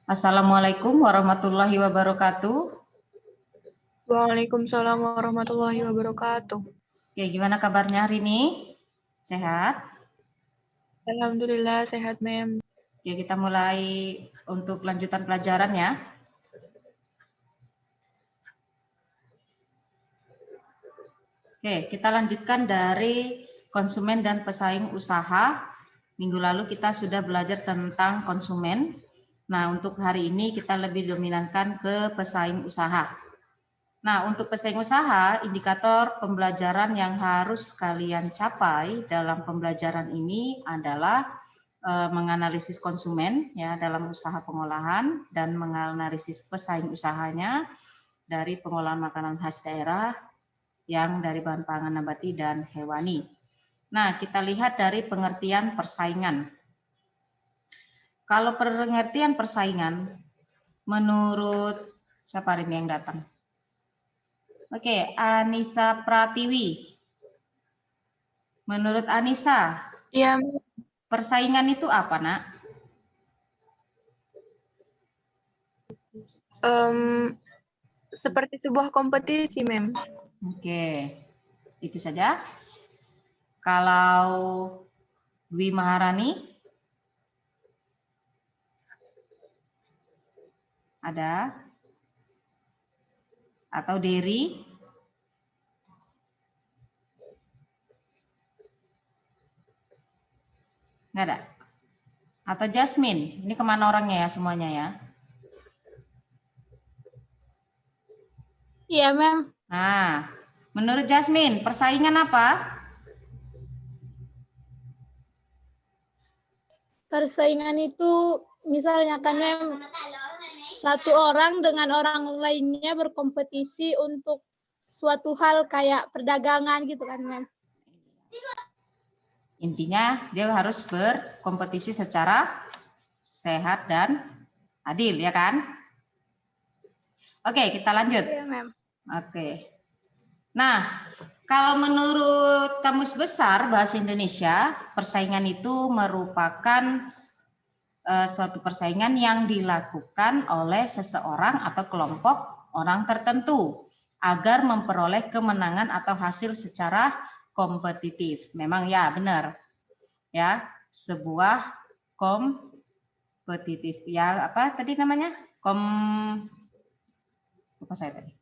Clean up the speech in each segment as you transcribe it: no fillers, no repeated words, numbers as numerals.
Assalamualaikum warahmatullahi wabarakatuh. Waalaikumsalam warahmatullahi wabarakatuh. Oke, gimana kabarnya hari ini? Sehat? Alhamdulillah sehat, Mem. Oke, kita mulai untuk lanjutan pelajaran ya. Oke, kita lanjutkan dari konsumen dan pesaing usaha. Minggu lalu kita sudah belajar tentang konsumen. Nah, untuk hari ini kita lebih dominankan ke pesaing usaha. Nah, untuk pesaing usaha, indikator pembelajaran yang harus kalian capai dalam pembelajaran ini adalah menganalisis konsumen ya dalam usaha pengolahan dan menganalisis pesaing usahanya dari pengolahan makanan khas daerah yang dari bahan pangan nabati dan hewani. Nah, kita lihat dari pengertian persaingan. Kalau pengertian persaingan, menurut siapa ini yang datang? Oke, Anissa Pratiwi. Menurut Anissa, Ya, persaingan itu apa, Nak? seperti sebuah kompetisi, Mem. Oke, itu saja. Kalau Dwi Maharani, ada? Atau Dery? Nggak ada? Atau Jasmine? Ini kemana orangnya ya semuanya ya? Iya, Mem. Nah, menurut Jasmine, persaingan apa? Persaingan itu misalnya kan Mem, satu orang dengan orang lainnya berkompetisi untuk suatu hal kayak perdagangan gitu kan Mem. Intinya dia harus berkompetisi secara sehat dan adil, ya kan? Oke, kita lanjut. Iya, Mem. Oke. Nah, kalau menurut Kamus Besar Bahasa Indonesia, persaingan itu merupakan suatu persaingan yang dilakukan oleh seseorang atau kelompok orang tertentu agar memperoleh kemenangan atau hasil secara kompetitif. Memang ya, benar. Ya, sebuah kompetitif. Ya, apa tadi namanya? Apa saya tadi?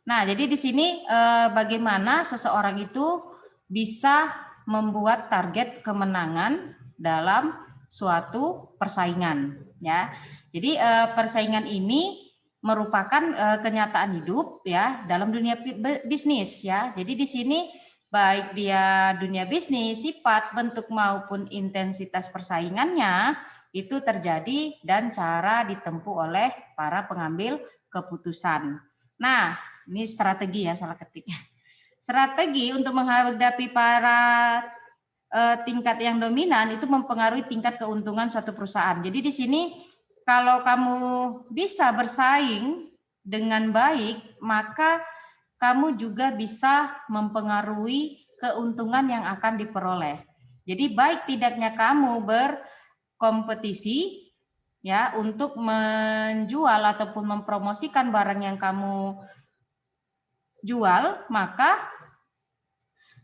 Nah, jadi di sini bagaimana seseorang itu bisa membuat target kemenangan dalam suatu persaingan, ya. Jadi persaingan ini merupakan kenyataan hidup ya dalam dunia bisnis ya. Jadi di sini baik dia dunia bisnis, sifat, bentuk maupun intensitas persaingannya itu terjadi dan cara ditempuh oleh para pengambil keputusan. Nah, ini strategi ya, salah ketik. Strategi untuk menghadapi para tingkat yang dominan itu mempengaruhi tingkat keuntungan suatu perusahaan. Jadi di sini kalau kamu bisa bersaing dengan baik, maka kamu juga bisa mempengaruhi keuntungan yang akan diperoleh. Jadi baik tidaknya kamu berkompetisi ya untuk menjual ataupun mempromosikan barang yang kamu jual, maka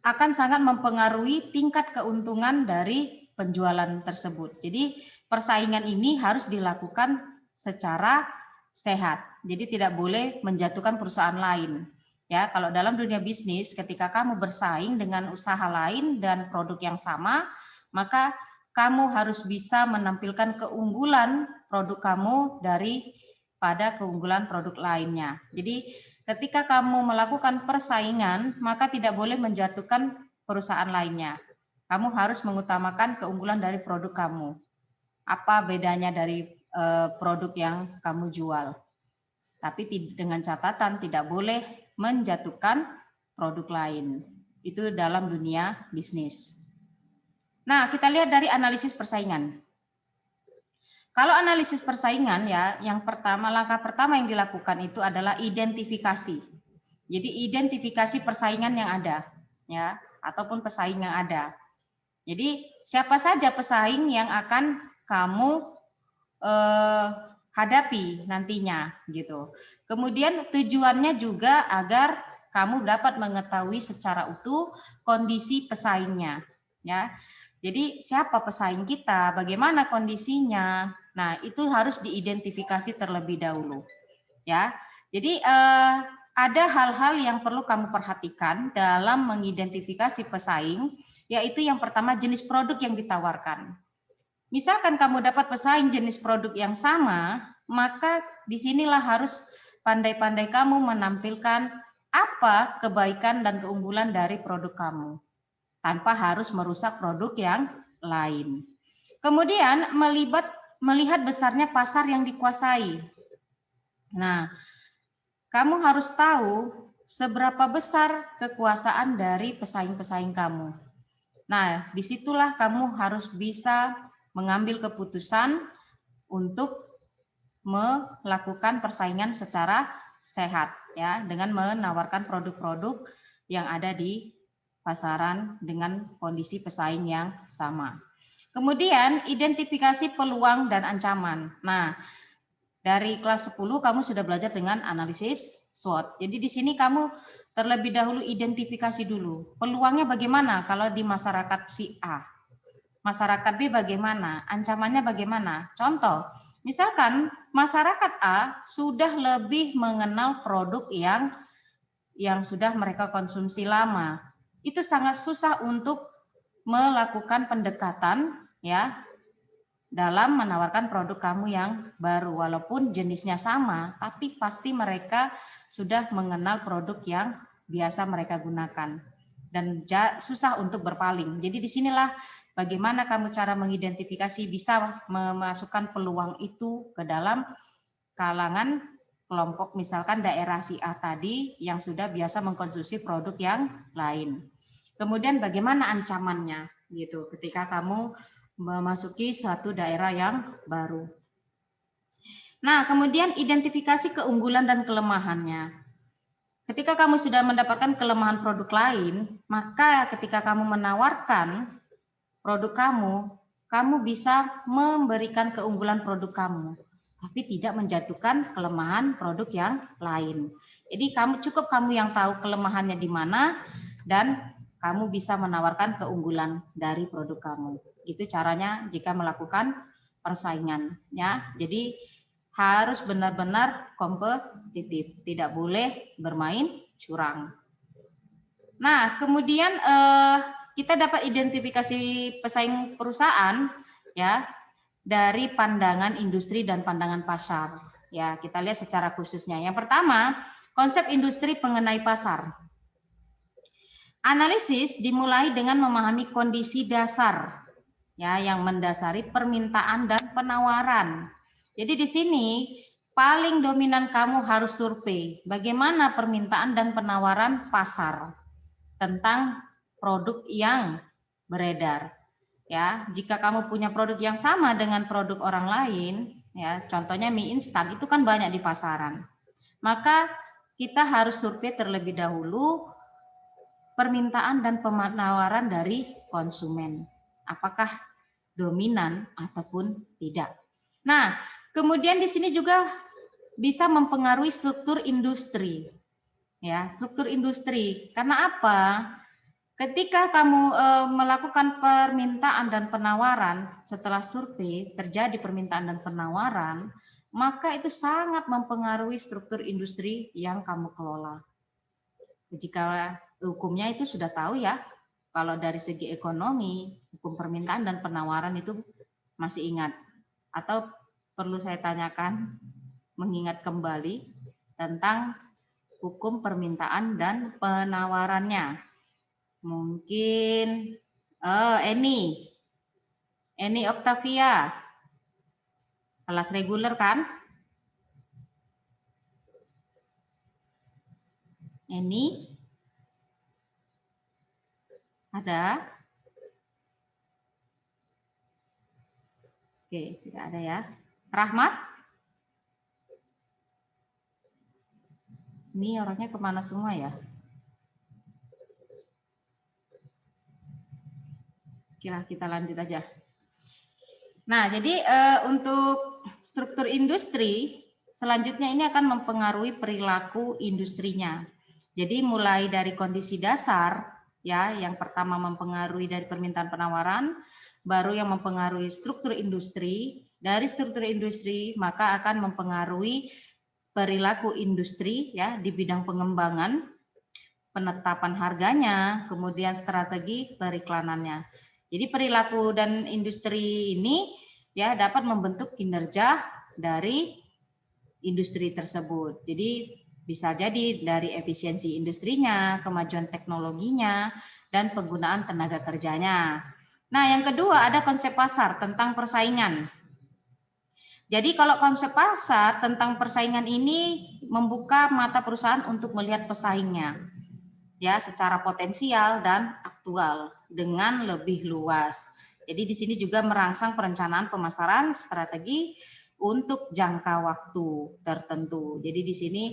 akan sangat mempengaruhi tingkat keuntungan dari penjualan tersebut. Jadi persaingan ini harus dilakukan secara sehat. Jadi tidak boleh menjatuhkan perusahaan lain. Ya, kalau dalam dunia bisnis ketika kamu bersaing dengan usaha lain dan produk yang sama, maka kamu harus bisa menampilkan keunggulan produk kamu daripada keunggulan produk lainnya. Jadi ketika kamu melakukan persaingan, maka tidak boleh menjatuhkan perusahaan lainnya. Kamu harus mengutamakan keunggulan dari produk kamu. Apa bedanya dari produk yang kamu jual? Tapi dengan catatan tidak boleh menjatuhkan produk lain. Itu dalam dunia bisnis. Nah, kita lihat dari analisis persaingan. Kalau analisis persaingan ya, yang pertama, langkah pertama yang dilakukan itu adalah identifikasi. Jadi identifikasi persaingan yang ada, ya, ataupun pesaing yang ada. Jadi siapa saja pesaing yang akan kamu hadapi nantinya gitu. Kemudian tujuannya juga agar kamu dapat mengetahui secara utuh kondisi pesaingnya, ya. Jadi siapa pesaing kita, bagaimana kondisinya. Nah, itu harus diidentifikasi terlebih dahulu, ya. Jadi ada hal-hal yang perlu kamu perhatikan dalam mengidentifikasi pesaing, yaitu yang pertama jenis produk yang ditawarkan. Misalkan kamu dapat pesaing jenis produk yang sama, maka disinilah harus pandai-pandai kamu menampilkan apa kebaikan dan keunggulan dari produk kamu, tanpa harus merusak produk yang lain. Kemudian melihat besarnya pasar yang dikuasai. Nah, kamu harus tahu seberapa besar kekuasaan dari pesaing-pesaing kamu. Nah, disitulah kamu harus bisa mengambil keputusan untuk melakukan persaingan secara sehat, ya, dengan menawarkan produk-produk yang ada di pasaran dengan kondisi pesaing yang sama. Kemudian identifikasi peluang dan ancaman. Nah, dari kelas 10 kamu sudah belajar dengan analisis SWOT. Jadi di sini kamu terlebih dahulu identifikasi dulu. Peluangnya bagaimana kalau di masyarakat si A? Masyarakat B bagaimana? Ancamannya bagaimana? Contoh, misalkan masyarakat A sudah lebih mengenal produk yang sudah mereka konsumsi lama. Itu sangat susah untuk melakukan pendekatan, ya, dalam menawarkan produk kamu yang baru. Walaupun jenisnya sama, tapi pasti mereka sudah mengenal produk yang biasa mereka gunakan dan susah untuk berpaling. Jadi disinilah bagaimana kamu cara mengidentifikasi bisa memasukkan peluang itu ke dalam kalangan kelompok misalkan daerah si A tadi yang sudah biasa mengkonsumsi produk yang lain. Kemudian bagaimana ancamannya gitu ketika kamu memasuki suatu daerah yang baru. Nah, kemudian identifikasi keunggulan dan kelemahannya. Ketika kamu sudah mendapatkan kelemahan produk lain, maka ketika kamu menawarkan produk kamu bisa memberikan keunggulan produk kamu, tapi tidak menjatuhkan kelemahan produk yang lain. Jadi cukup kamu yang tahu kelemahannya di mana dan kamu bisa menawarkan keunggulan dari produk kamu. Itu caranya jika melakukan persaingan, ya. Jadi harus benar-benar kompetitif, tidak boleh bermain curang. Nah, kemudian kita dapat identifikasi pesaing perusahaan, ya, dari pandangan industri dan pandangan pasar. Ya, kita lihat secara khususnya. Yang pertama, konsep industri mengenai pasar. Analisis dimulai dengan memahami kondisi dasar, ya, yang mendasari permintaan dan penawaran. Jadi di sini paling dominan kamu harus survei bagaimana permintaan dan penawaran pasar tentang produk yang beredar. Ya, jika kamu punya produk yang sama dengan produk orang lain, ya, contohnya mie instan itu kan banyak di pasaran. Maka kita harus survei terlebih dahulu permintaan dan penawaran dari konsumen. Apakah dominan ataupun tidak. Nah, kemudian di sini juga bisa mempengaruhi struktur industri. Ya, struktur industri. Karena apa? Ketika kamu melakukan permintaan dan penawaran, setelah survei terjadi permintaan dan penawaran, maka itu sangat mempengaruhi struktur industri yang kamu kelola. Jika hukumnya itu sudah tahu ya, kalau dari segi ekonomi, hukum permintaan dan penawaran itu masih ingat. Atau perlu saya tanyakan, mengingat kembali tentang hukum permintaan dan penawarannya. Mungkin Eni Octavia, kelas reguler kan? Eni, ada? Oke, tidak ada ya. Rahmat? Ini orangnya kemana semua ya? Kita lanjut aja. Nah, jadi untuk struktur industri selanjutnya ini akan mempengaruhi perilaku industrinya. Jadi mulai dari kondisi dasar, ya, yang pertama mempengaruhi dari permintaan penawaran, baru yang mempengaruhi struktur industri. Dari struktur industri maka akan mempengaruhi perilaku industri, ya, di bidang pengembangan, penetapan harganya, kemudian strategi periklanannya. Jadi perilaku dan industri ini, ya, dapat membentuk kinerja dari industri tersebut. Jadi bisa jadi dari efisiensi industrinya, kemajuan teknologinya, dan penggunaan tenaga kerjanya. Nah, yang kedua ada konsep pasar tentang persaingan. Jadi kalau konsep pasar tentang persaingan ini membuka mata perusahaan untuk melihat pesaingnya, ya, secara potensial dan aktual dengan lebih luas. Jadi di sini juga merangsang perencanaan pemasaran strategi untuk jangka waktu tertentu. Jadi di sini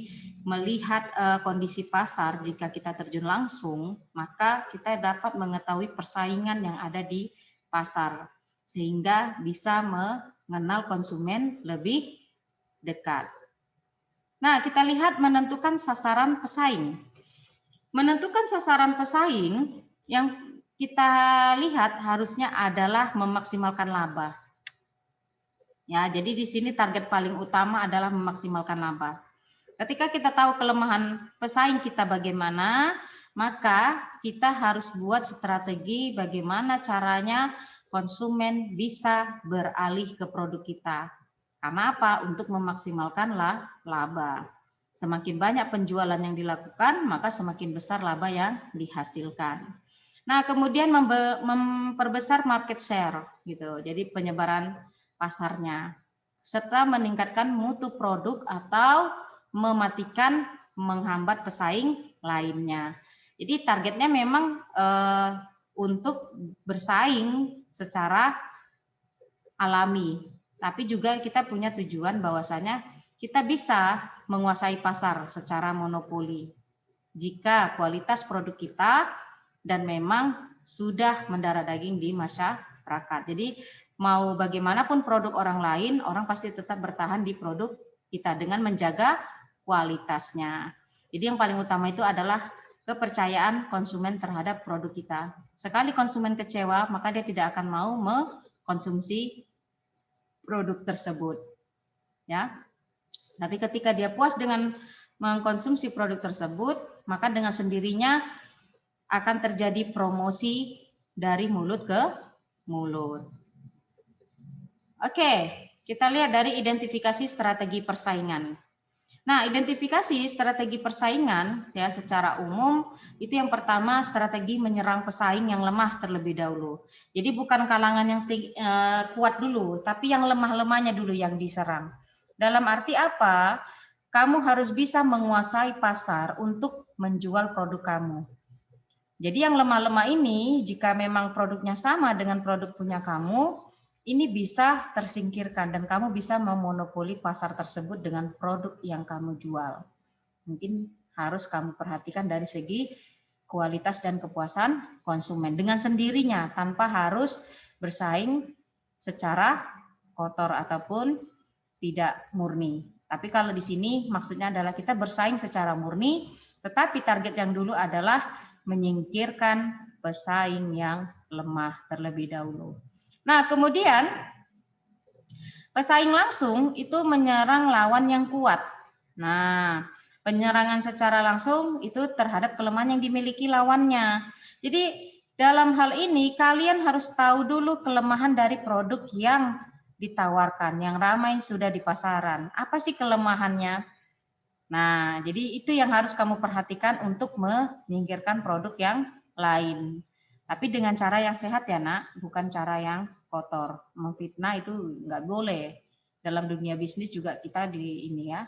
melihat kondisi pasar, jika kita terjun langsung, maka kita dapat mengetahui persaingan yang ada di pasar sehingga bisa mengenal konsumen lebih dekat. Nah, kita lihat menentukan sasaran pesaing. Menentukan sasaran pesaing yang kita lihat harusnya adalah memaksimalkan laba. Ya, jadi di sini target paling utama adalah memaksimalkan laba. Ketika kita tahu kelemahan pesaing kita bagaimana, maka kita harus buat strategi bagaimana caranya konsumen bisa beralih ke produk kita. Karena apa? Untuk memaksimalkan laba. Semakin banyak penjualan yang dilakukan, maka semakin besar laba yang dihasilkan. Nah, kemudian memperbesar market share, gitu. Jadi penyebaran pasarnya, serta meningkatkan mutu produk atau mematikan, menghambat pesaing lainnya. Jadi targetnya memang untuk bersaing secara alami, tapi juga kita punya tujuan bahwasanya kita bisa menguasai pasar secara monopoli jika kualitas produk kita dan memang sudah mendarah daging di masyarakat. Jadi mau bagaimanapun produk orang lain, orang pasti tetap bertahan di produk kita dengan menjaga kualitasnya. Jadi yang paling utama itu adalah kepercayaan konsumen terhadap produk kita. Sekali konsumen kecewa, maka dia tidak akan mau mengkonsumsi produk tersebut. Ya. Tapi ketika dia puas dengan mengkonsumsi produk tersebut, maka dengan sendirinya akan terjadi promosi dari mulut ke mulut. Oke, kita lihat dari identifikasi strategi persaingan. Nah, identifikasi strategi persaingan ya secara umum itu yang pertama strategi menyerang pesaing yang lemah terlebih dahulu. Jadi bukan kalangan yang kuat dulu, tapi yang lemah-lemahnya dulu yang diserang. Dalam arti apa? Kamu harus bisa menguasai pasar untuk menjual produk kamu. Jadi yang lemah-lemah ini jika memang produknya sama dengan produk punya kamu, ini bisa tersingkirkan dan kamu bisa memonopoli pasar tersebut dengan produk yang kamu jual. Mungkin harus kamu perhatikan dari segi kualitas dan kepuasan konsumen dengan sendirinya tanpa harus bersaing secara kotor ataupun tidak murni. Tapi kalau di sini maksudnya adalah kita bersaing secara murni, tetapi target yang dulu adalah menyingkirkan pesaing yang lemah terlebih dahulu. Nah, kemudian pesaing langsung itu menyerang lawan yang kuat. Nah, penyerangan secara langsung itu terhadap kelemahan yang dimiliki lawannya. Jadi, dalam hal ini kalian harus tahu dulu kelemahan dari produk yang ditawarkan, yang ramai sudah di pasaran. Apa sih kelemahannya? Nah, jadi itu yang harus kamu perhatikan untuk menyingkirkan produk yang lain. Tapi dengan cara yang sehat ya nak, bukan cara yang kotor. Memfitnah itu nggak boleh. Dalam dunia bisnis juga kita di ini ya,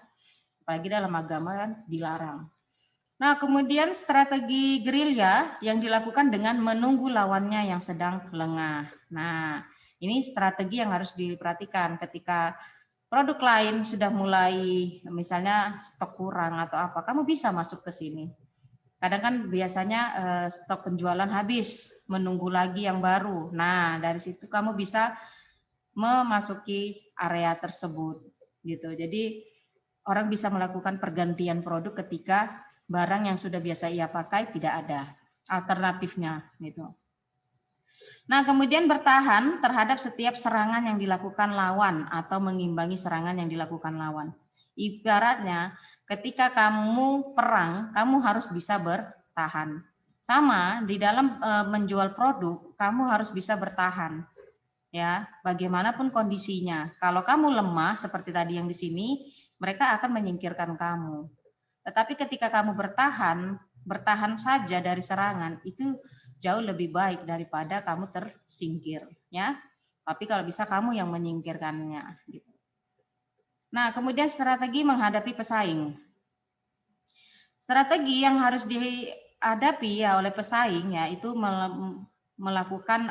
apalagi dalam agama kan dilarang. Nah kemudian strategi gerilya yang dilakukan dengan menunggu lawannya yang sedang lengah. Nah ini strategi yang harus diperhatikan ketika produk lain sudah mulai misalnya stok kurang atau apa, kamu bisa masuk ke sini. Kadang kan biasanya stok penjualan habis, menunggu lagi yang baru. Nah, dari situ kamu bisa memasuki area tersebut gitu. Jadi orang bisa melakukan pergantian produk ketika barang yang sudah biasa ia pakai tidak ada alternatifnya gitu. Nah, kemudian bertahan terhadap setiap serangan yang dilakukan lawan atau mengimbangi serangan yang dilakukan lawan. Ibaratnya ketika kamu perang, kamu harus bisa bertahan. Sama di dalam menjual produk, kamu harus bisa bertahan. Ya, bagaimanapun kondisinya. Kalau kamu lemah seperti tadi yang di sini, mereka akan menyingkirkan kamu. Tetapi ketika kamu bertahan saja dari serangan, itu jauh lebih baik daripada kamu tersingkir, ya. Tapi kalau bisa kamu yang menyingkirkannya. Gitu. Nah, kemudian strategi menghadapi pesaing. Strategi yang harus dihadapi ya oleh pesaing ya itu melakukan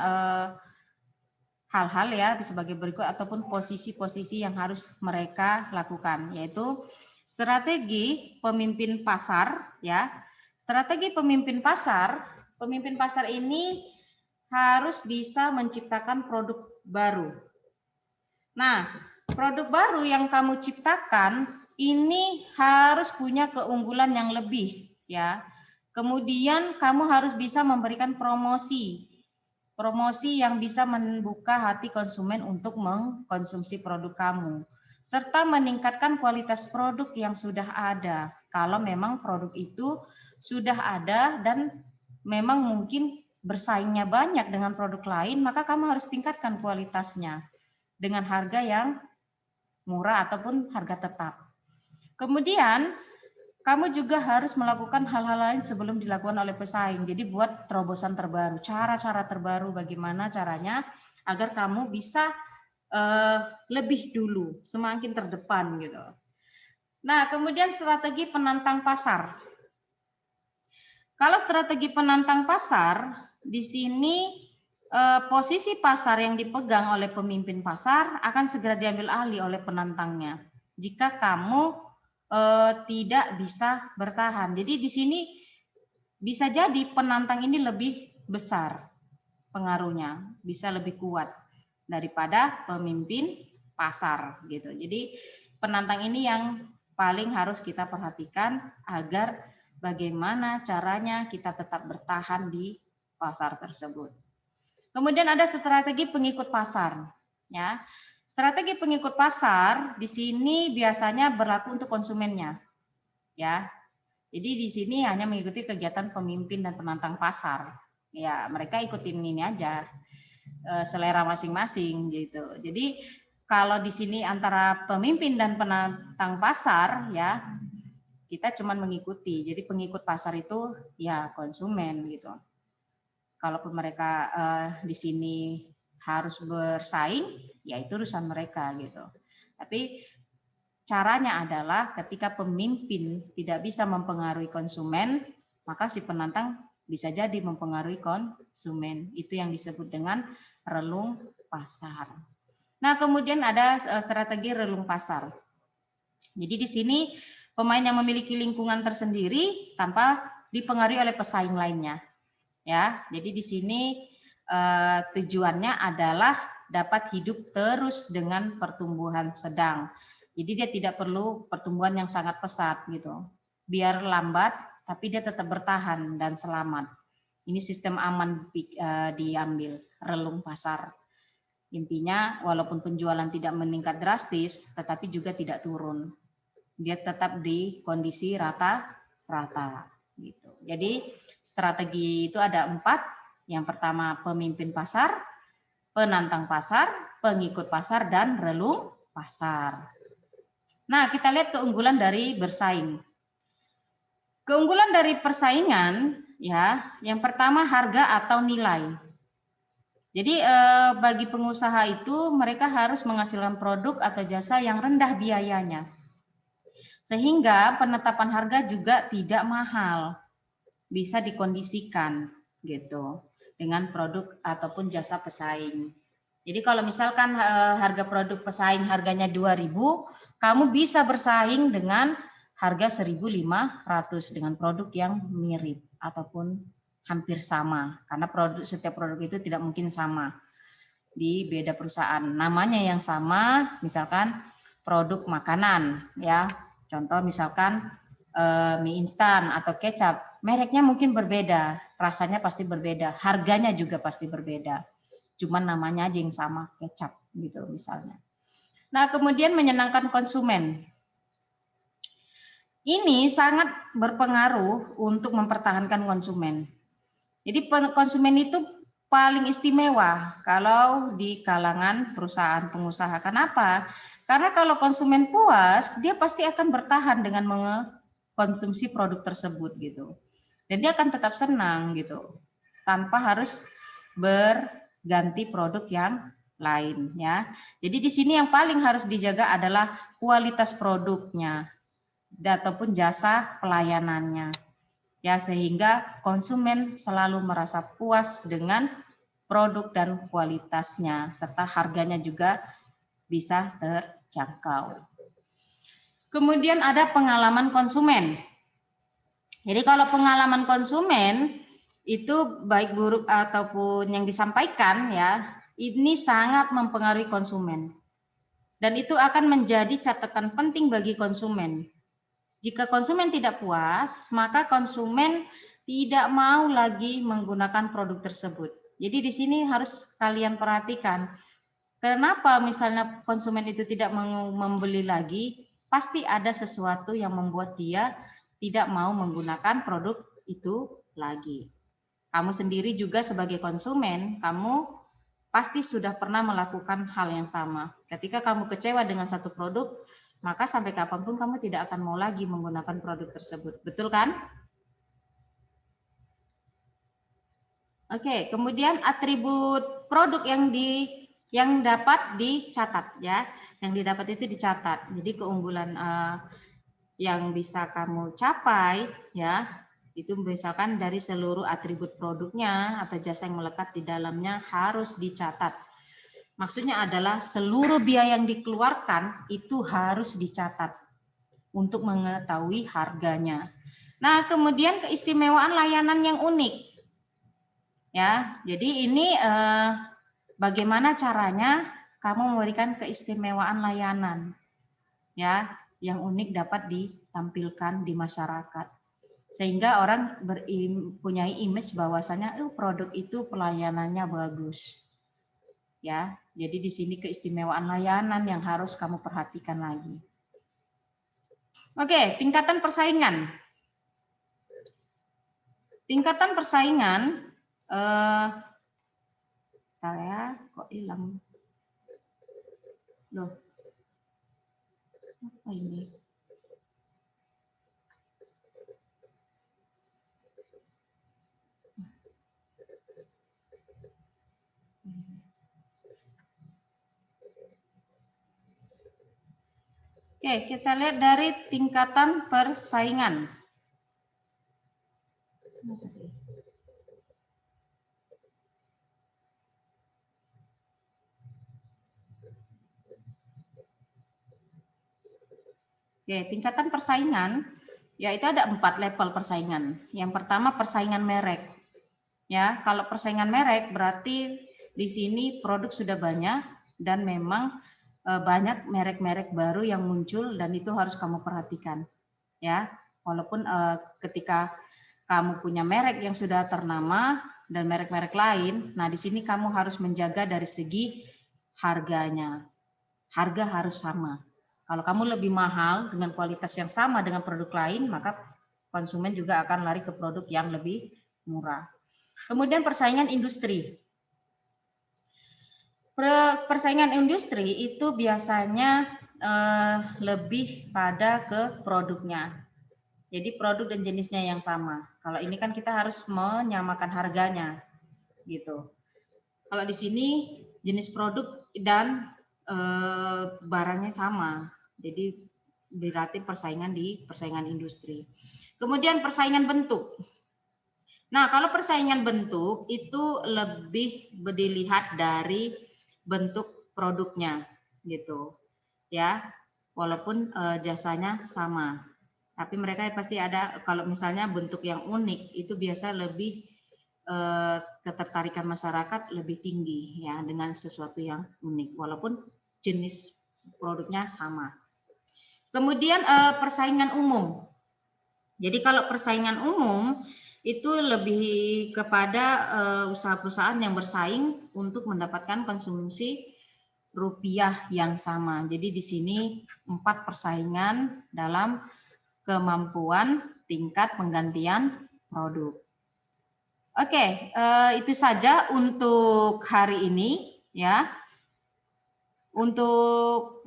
hal-hal ya sebagai berikut ataupun posisi-posisi yang harus mereka lakukan, yaitu strategi pemimpin pasar ya. Strategi pemimpin pasar ini harus bisa menciptakan produk baru. Nah, produk baru yang kamu ciptakan ini harus punya keunggulan yang lebih ya. Kemudian kamu harus bisa memberikan promosi yang bisa membuka hati konsumen untuk mengkonsumsi produk kamu, serta meningkatkan kualitas produk yang sudah ada. Kalau memang produk itu sudah ada dan memang mungkin bersaingnya banyak dengan produk lain, maka kamu harus tingkatkan kualitasnya dengan harga yang murah ataupun harga tetap. Kemudian kamu juga harus melakukan hal-hal lain sebelum dilakukan oleh pesaing. Jadi buat terobosan terbaru, cara-cara terbaru bagaimana caranya agar kamu bisa lebih dulu, semakin terdepan gitu. Nah, kemudian strategi penantang pasar. Kalau strategi penantang pasar, di sini posisi pasar yang dipegang oleh pemimpin pasar akan segera diambil alih oleh penantangnya. Jika kamu tidak bisa bertahan. Jadi di sini bisa jadi penantang ini lebih besar pengaruhnya, bisa lebih kuat daripada pemimpin pasar gitu. Jadi penantang ini yang paling harus kita perhatikan agar bagaimana caranya kita tetap bertahan di pasar tersebut. Kemudian ada strategi pengikut pasar, ya. Strategi pengikut pasar di sini biasanya berlaku untuk konsumennya, ya. Jadi di sini hanya mengikuti kegiatan pemimpin dan penantang pasar. Ya, mereka ikutin ini aja, selera masing-masing gitu. Jadi kalau di sini antara pemimpin dan penantang pasar, ya kita cuma mengikuti. Jadi pengikut pasar itu ya konsumen gitu. Kalaupun mereka di sini harus bersaing, ya itu urusan mereka gitu. Tapi caranya adalah ketika pemimpin tidak bisa mempengaruhi konsumen, maka si penantang bisa jadi mempengaruhi konsumen. Itu yang disebut dengan relung pasar. Nah, kemudian ada strategi relung pasar. Jadi di sini pemain yang memiliki lingkungan tersendiri tanpa dipengaruhi oleh pesaing lainnya. Ya, jadi di sini tujuannya adalah dapat hidup terus dengan pertumbuhan sedang. Jadi dia tidak perlu pertumbuhan yang sangat pesat gitu. Biar lambat, tapi dia tetap bertahan dan selamat. Ini sistem aman diambil, relung pasar. Intinya walaupun penjualan tidak meningkat drastis, tetapi juga tidak turun. Dia tetap di kondisi rata-rata. Gitu. Jadi strategi itu ada 4. Yang pertama pemimpin pasar, penantang pasar, pengikut pasar, dan relung pasar. Nah, kita lihat keunggulan dari bersaing. Keunggulan dari persaingan, ya, yang pertama harga atau nilai. Jadi bagi pengusaha itu mereka harus menghasilkan produk atau jasa yang rendah biayanya. Sehingga penetapan harga juga tidak mahal. Bisa dikondisikan gitu dengan produk ataupun jasa pesaing. Jadi kalau misalkan harga produk pesaing harganya 2.000, kamu bisa bersaing dengan harga 1.500 dengan produk yang mirip ataupun hampir sama, karena setiap produk itu tidak mungkin sama. di beda perusahaan. Namanya yang sama, misalkan produk makanan, ya. Contoh misalkan mie instan atau kecap, mereknya mungkin berbeda, rasanya pasti berbeda, harganya juga pasti berbeda. Cuman namanya aja yang sama, kecap gitu misalnya. Nah, kemudian menyenangkan konsumen. Ini sangat berpengaruh untuk mempertahankan konsumen. Jadi konsumen itu paling istimewa kalau di kalangan perusahaan pengusaha. Kenapa? Karena kalau konsumen puas, dia pasti akan bertahan dengan mengkonsumsi produk tersebut gitu. Dan dia akan tetap senang gitu, tanpa harus berganti produk yang lain ya. Jadi di sini yang paling harus dijaga adalah kualitas produknya ataupun jasa pelayanannya. Ya, sehingga konsumen selalu merasa puas dengan produk dan kualitasnya serta harganya juga bisa terjangkau. Kemudian ada pengalaman konsumen. Jadi kalau pengalaman konsumen itu baik buruk ataupun yang disampaikan ya, ini sangat mempengaruhi konsumen. Dan itu akan menjadi catatan penting bagi konsumen. Jika konsumen tidak puas, maka konsumen tidak mau lagi menggunakan produk tersebut. Jadi di sini harus kalian perhatikan. Kenapa misalnya konsumen itu tidak mau membeli lagi, pasti ada sesuatu yang membuat dia tidak mau menggunakan produk itu lagi. Kamu sendiri juga sebagai konsumen, kamu pasti sudah pernah melakukan hal yang sama. Ketika kamu kecewa dengan satu produk, maka sampai kapanpun kamu tidak akan mau lagi menggunakan produk tersebut. Betul kan? Oke, kemudian atribut produk yang dapat dicatat ya. Yang didapat itu dicatat. Jadi keunggulan yang bisa kamu capai ya, itu misalkan dari seluruh atribut produknya atau jasa yang melekat di dalamnya harus dicatat. Maksudnya adalah seluruh biaya yang dikeluarkan itu harus dicatat untuk mengetahui harganya. Nah, kemudian keistimewaan layanan yang unik. Ya, jadi ini bagaimana caranya kamu memberikan keistimewaan layanan. Ya, yang unik dapat ditampilkan di masyarakat. Sehingga orang mempunyai image bahwasanya produk itu pelayanannya bagus. Ya, jadi di sini keistimewaan layanan yang harus kamu perhatikan lagi. Oke, tingkatan persaingan. Tingkatan persaingan, ya, kok hilang? Loh, apa ini? Oke, kita lihat dari tingkatan persaingan. Oke, tingkatan persaingan, yaitu ada 4 level persaingan. Yang pertama persaingan merek. Ya, kalau persaingan merek berarti di sini produk sudah banyak dan memang banyak merek-merek baru yang muncul dan itu harus kamu perhatikan. Ya, walaupun ketika kamu punya merek yang sudah ternama dan merek-merek lain, nah di sini kamu harus menjaga dari segi harganya. Harga harus sama. Kalau kamu lebih mahal dengan kualitas yang sama dengan produk lain, maka konsumen juga akan lari ke produk yang lebih murah. Kemudian persaingan industri. Persaingan industri itu biasanya lebih pada ke produknya. Jadi produk dan jenisnya yang sama. Kalau ini kan kita harus menyamakan harganya, gitu. Kalau di sini jenis produk dan barangnya sama. Jadi berarti persaingan di persaingan industri. Kemudian persaingan bentuk. Nah, kalau persaingan bentuk itu lebih dilihat dari bentuk produknya gitu. Ya. Walaupun jasanya sama. Tapi mereka pasti ada, kalau misalnya bentuk yang unik itu biasa lebih ketertarikan masyarakat lebih tinggi ya dengan sesuatu yang unik walaupun jenis produknya sama. Kemudian persaingan umum. Jadi kalau persaingan umum itu lebih kepada usaha perusahaan yang bersaing untuk mendapatkan konsumsi rupiah yang sama. Jadi di sini 4 persaingan dalam kemampuan tingkat penggantian produk. Oke, itu saja untuk hari ini ya. Untuk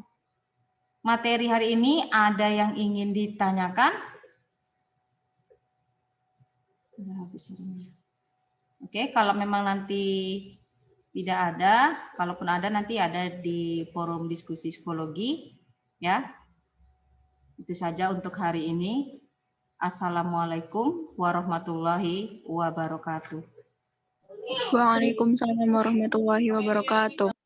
materi hari ini ada yang ingin ditanyakan? Oke, kalau memang nanti tidak ada, kalaupun ada nanti ada di forum diskusi psikologi ya. Itu saja untuk hari ini. Assalamualaikum warahmatullahi wabarakatuh. Waalaikumsalam warahmatullahi wabarakatuh.